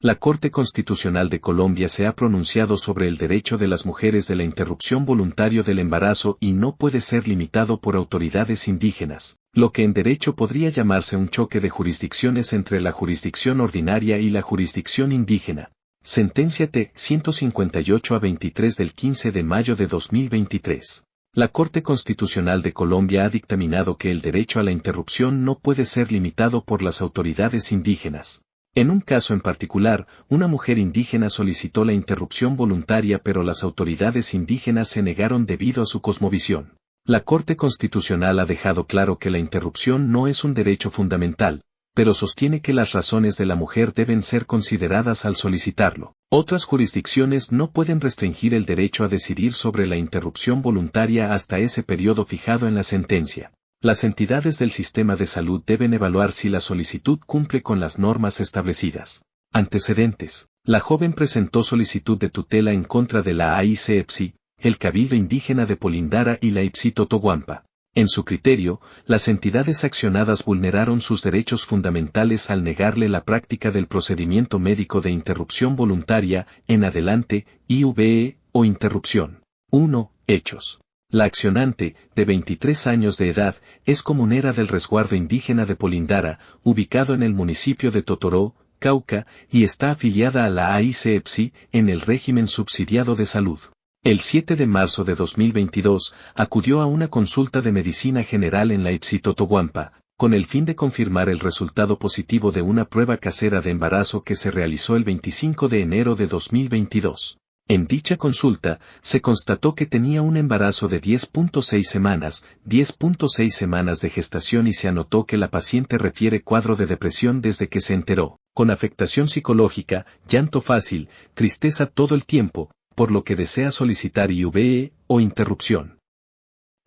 La Corte Constitucional de Colombia se ha pronunciado sobre el derecho de las mujeres de la interrupción voluntaria del embarazo y no puede ser limitado por autoridades indígenas, lo que en derecho podría llamarse un choque de jurisdicciones entre la jurisdicción ordinaria y la jurisdicción indígena. Sentencia T. 158-23 del 15 de mayo de 2023. La Corte Constitucional de Colombia ha dictaminado que el derecho a la interrupción no puede ser limitado por las autoridades indígenas. En un caso en particular, una mujer indígena solicitó la interrupción voluntaria pero las autoridades indígenas se negaron debido a su cosmovisión. La Corte Constitucional ha dejado claro que la interrupción no es un derecho fundamental, pero sostiene que las razones de la mujer deben ser consideradas al solicitarlo. Otras jurisdicciones no pueden restringir el derecho a decidir sobre la interrupción voluntaria hasta ese periodo fijado en la sentencia. Las entidades del sistema de salud deben evaluar si la solicitud cumple con las normas establecidas. Antecedentes. La joven presentó solicitud de tutela en contra de la AICEPSI, el Cabildo Indígena de Polindara y la IPSI Totoguampa. En su criterio, las entidades accionadas vulneraron sus derechos fundamentales al negarle la práctica del procedimiento médico de interrupción voluntaria, en adelante, IVE, o interrupción. 1. Hechos. La accionante, de 23 años de edad, es comunera del resguardo indígena de Polindara, ubicado en el municipio de Totoró, Cauca, y está afiliada a la AICEPSI en el régimen subsidiado de salud. El 7 de marzo de 2022, acudió a una consulta de medicina general en la IPSI Totoguampa, con el fin de confirmar el resultado positivo de una prueba casera de embarazo que se realizó el 25 de enero de 2022. En dicha consulta, se constató que tenía un embarazo de 10.6 semanas de gestación y se anotó que la paciente refiere cuadro de depresión desde que se enteró, con afectación psicológica, llanto fácil, tristeza todo el tiempo, por lo que desea solicitar IVE, o interrupción.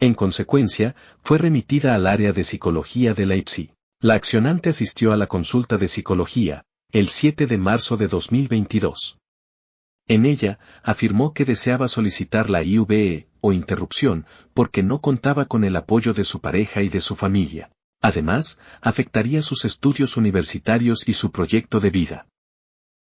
En consecuencia, fue remitida al área de psicología de la IPSI. La accionante asistió a la consulta de psicología, el 7 de marzo de 2022. En ella, afirmó que deseaba solicitar la IVE, o interrupción, porque no contaba con el apoyo de su pareja y de su familia. Además, afectaría sus estudios universitarios y su proyecto de vida.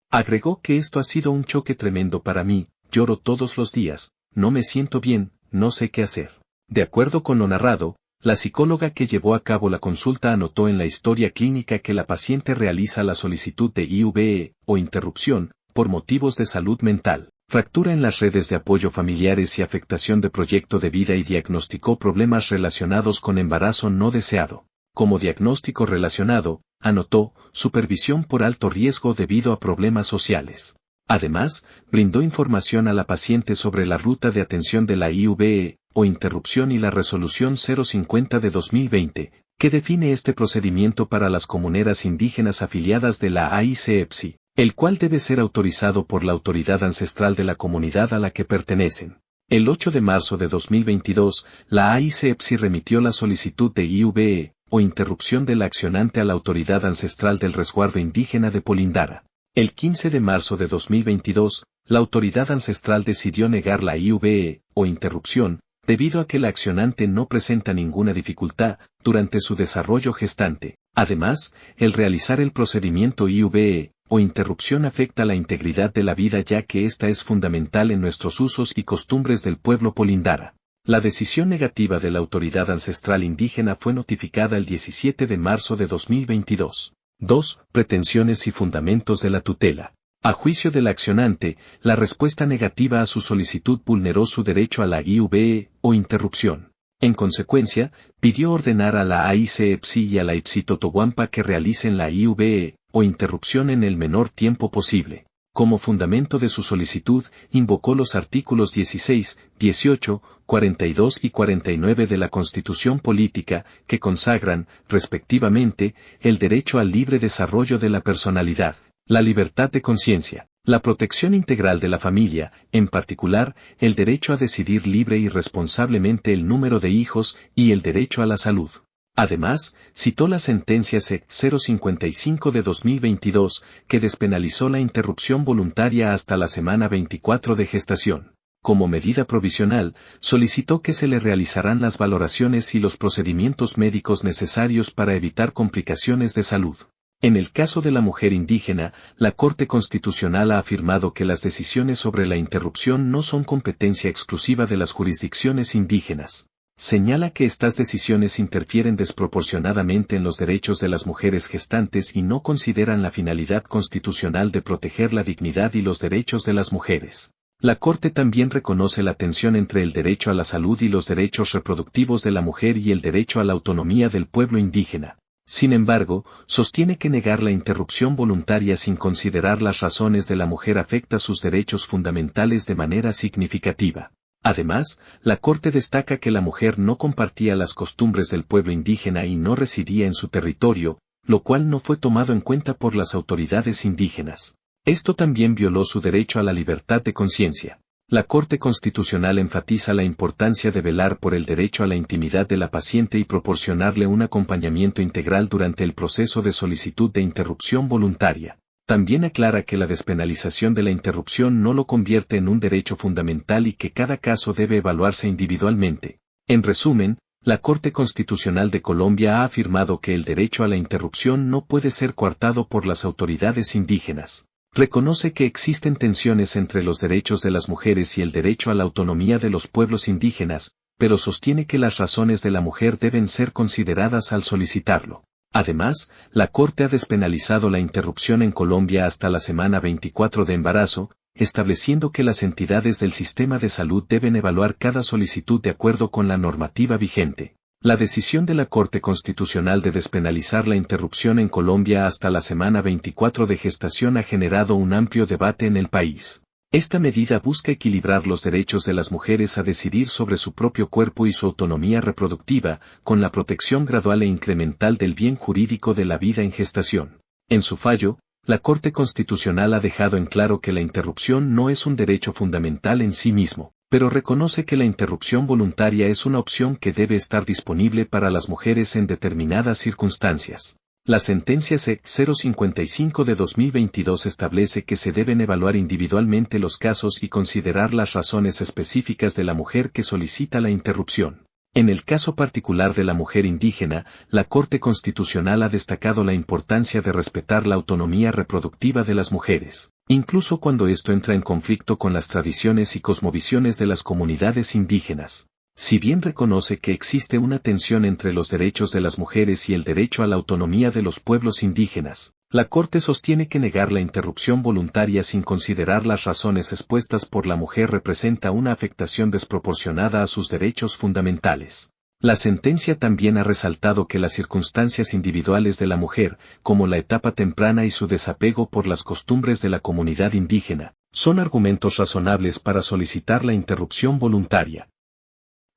Agregó que esto ha sido un choque tremendo para mí, lloro todos los días, no me siento bien, no sé qué hacer. De acuerdo con lo narrado, la psicóloga que llevó a cabo la consulta anotó en la historia clínica que la paciente realiza la solicitud de IVE, o interrupción, por motivos de salud mental, fractura en las redes de apoyo familiares y afectación de proyecto de vida y diagnosticó problemas relacionados con embarazo no deseado. Como diagnóstico relacionado, anotó, supervisión por alto riesgo debido a problemas sociales. Además, brindó información a la paciente sobre la ruta de atención de la IVE, o interrupción y la resolución 050 de 2020, que define este procedimiento para las comuneras indígenas afiliadas de la AICEPSI, el cual debe ser autorizado por la autoridad ancestral de la comunidad a la que pertenecen. El 8 de marzo de 2022, la AICEPSI remitió la solicitud de IVE, o interrupción de la accionante a la autoridad ancestral del resguardo indígena de Polindara. El 15 de marzo de 2022, la autoridad ancestral decidió negar la IVE, o interrupción, debido a que la accionante no presenta ninguna dificultad durante su desarrollo gestante. Además, el realizar el procedimiento IVE, o interrupción afecta la integridad de la vida ya que esta es fundamental en nuestros usos y costumbres del pueblo Polindara. La decisión negativa de la autoridad ancestral indígena fue notificada el 17 de marzo de 2022. 2. Pretensiones y fundamentos de la tutela. A juicio del accionante, la respuesta negativa a su solicitud vulneró su derecho a la IVE, o interrupción. En consecuencia, pidió ordenar a la AICEPSI y a la IPSI Totoguampa que realicen la IVE, o interrupción en el menor tiempo posible. Como fundamento de su solicitud, invocó los artículos 16, 18, 42 y 49 de la Constitución Política, que consagran, respectivamente, el derecho al libre desarrollo de la personalidad, la libertad de conciencia, la protección integral de la familia, en particular, el derecho a decidir libre y responsablemente el número de hijos y el derecho a la salud. Además, citó la sentencia C-055 de 2022, que despenalizó la interrupción voluntaria hasta la semana 24 de gestación. Como medida provisional, solicitó que se le realizarán las valoraciones y los procedimientos médicos necesarios para evitar complicaciones de salud. En el caso de la mujer indígena, la Corte Constitucional ha afirmado que las decisiones sobre la interrupción no son competencia exclusiva de las jurisdicciones indígenas. Señala que estas decisiones interfieren desproporcionadamente en los derechos de las mujeres gestantes y no consideran la finalidad constitucional de proteger la dignidad y los derechos de las mujeres. La Corte también reconoce la tensión entre el derecho a la salud y los derechos reproductivos de la mujer y el derecho a la autonomía del pueblo indígena. Sin embargo, sostiene que negar la interrupción voluntaria sin considerar las razones de la mujer afecta sus derechos fundamentales de manera significativa. Además, la Corte destaca que la mujer no compartía las costumbres del pueblo indígena y no residía en su territorio, lo cual no fue tomado en cuenta por las autoridades indígenas. Esto también violó su derecho a la libertad de conciencia. La Corte Constitucional enfatiza la importancia de velar por el derecho a la intimidad de la paciente y proporcionarle un acompañamiento integral durante el proceso de solicitud de interrupción voluntaria. También aclara que la despenalización de la interrupción no lo convierte en un derecho fundamental y que cada caso debe evaluarse individualmente. En resumen, la Corte Constitucional de Colombia ha afirmado que el derecho a la interrupción no puede ser coartado por las autoridades indígenas. Reconoce que existen tensiones entre los derechos de las mujeres y el derecho a la autonomía de los pueblos indígenas, pero sostiene que las razones de la mujer deben ser consideradas al solicitarlo. Además, la Corte ha despenalizado la interrupción en Colombia hasta la semana 24 de embarazo, estableciendo que las entidades del sistema de salud deben evaluar cada solicitud de acuerdo con la normativa vigente. La decisión de la Corte Constitucional de despenalizar la interrupción en Colombia hasta la semana 24 de gestación ha generado un amplio debate en el país. Esta medida busca equilibrar los derechos de las mujeres a decidir sobre su propio cuerpo y su autonomía reproductiva, con la protección gradual e incremental del bien jurídico de la vida en gestación. En su fallo, la Corte Constitucional ha dejado en claro que la interrupción no es un derecho fundamental en sí mismo, pero reconoce que la interrupción voluntaria es una opción que debe estar disponible para las mujeres en determinadas circunstancias. La sentencia C-055 de 2022 establece que se deben evaluar individualmente los casos y considerar las razones específicas de la mujer que solicita la interrupción. En el caso particular de la mujer indígena, la Corte Constitucional ha destacado la importancia de respetar la autonomía reproductiva de las mujeres, incluso cuando esto entra en conflicto con las tradiciones y cosmovisiones de las comunidades indígenas. Si bien reconoce que existe una tensión entre los derechos de las mujeres y el derecho a la autonomía de los pueblos indígenas, la Corte sostiene que negar la interrupción voluntaria sin considerar las razones expuestas por la mujer representa una afectación desproporcionada a sus derechos fundamentales. La sentencia también ha resaltado que las circunstancias individuales de la mujer, como la etapa temprana y su desapego por las costumbres de la comunidad indígena, son argumentos razonables para solicitar la interrupción voluntaria.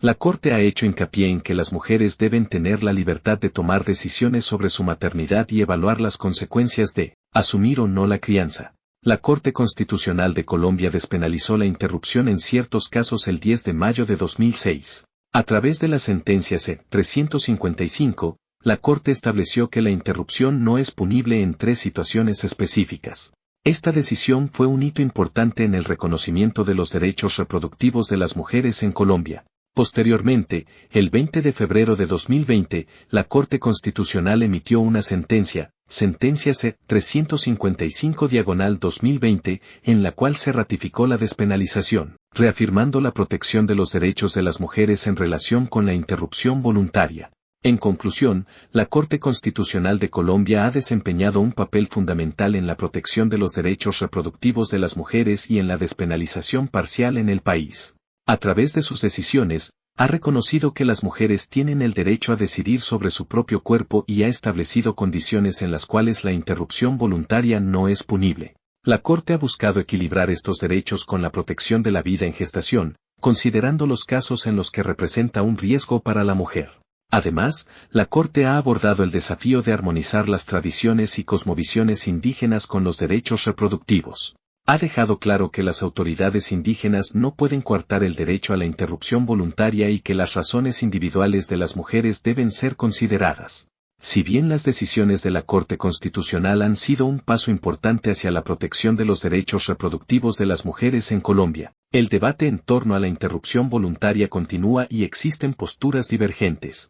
La Corte ha hecho hincapié en que las mujeres deben tener la libertad de tomar decisiones sobre su maternidad y evaluar las consecuencias de asumir o no la crianza. La Corte Constitucional de Colombia despenalizó la interrupción en ciertos casos el 10 de mayo de 2006. A través de la sentencia C-355, la Corte estableció que la interrupción no es punible en 3 situaciones específicas. Esta decisión fue un hito importante en el reconocimiento de los derechos reproductivos de las mujeres en Colombia. Posteriormente, el 20 de febrero de 2020, la Corte Constitucional emitió una sentencia C-355/2020, en la cual se ratificó la despenalización, reafirmando la protección de los derechos de las mujeres en relación con la interrupción voluntaria. En conclusión, la Corte Constitucional de Colombia ha desempeñado un papel fundamental en la protección de los derechos reproductivos de las mujeres y en la despenalización parcial en el país. A través de sus decisiones, ha reconocido que las mujeres tienen el derecho a decidir sobre su propio cuerpo y ha establecido condiciones en las cuales la interrupción voluntaria no es punible. La Corte ha buscado equilibrar estos derechos con la protección de la vida en gestación, considerando los casos en los que representa un riesgo para la mujer. Además, la Corte ha abordado el desafío de armonizar las tradiciones y cosmovisiones indígenas con los derechos reproductivos. Ha dejado claro que las autoridades indígenas no pueden coartar el derecho a la interrupción voluntaria y que las razones individuales de las mujeres deben ser consideradas. Si bien las decisiones de la Corte Constitucional han sido un paso importante hacia la protección de los derechos reproductivos de las mujeres en Colombia, el debate en torno a la interrupción voluntaria continúa y existen posturas divergentes.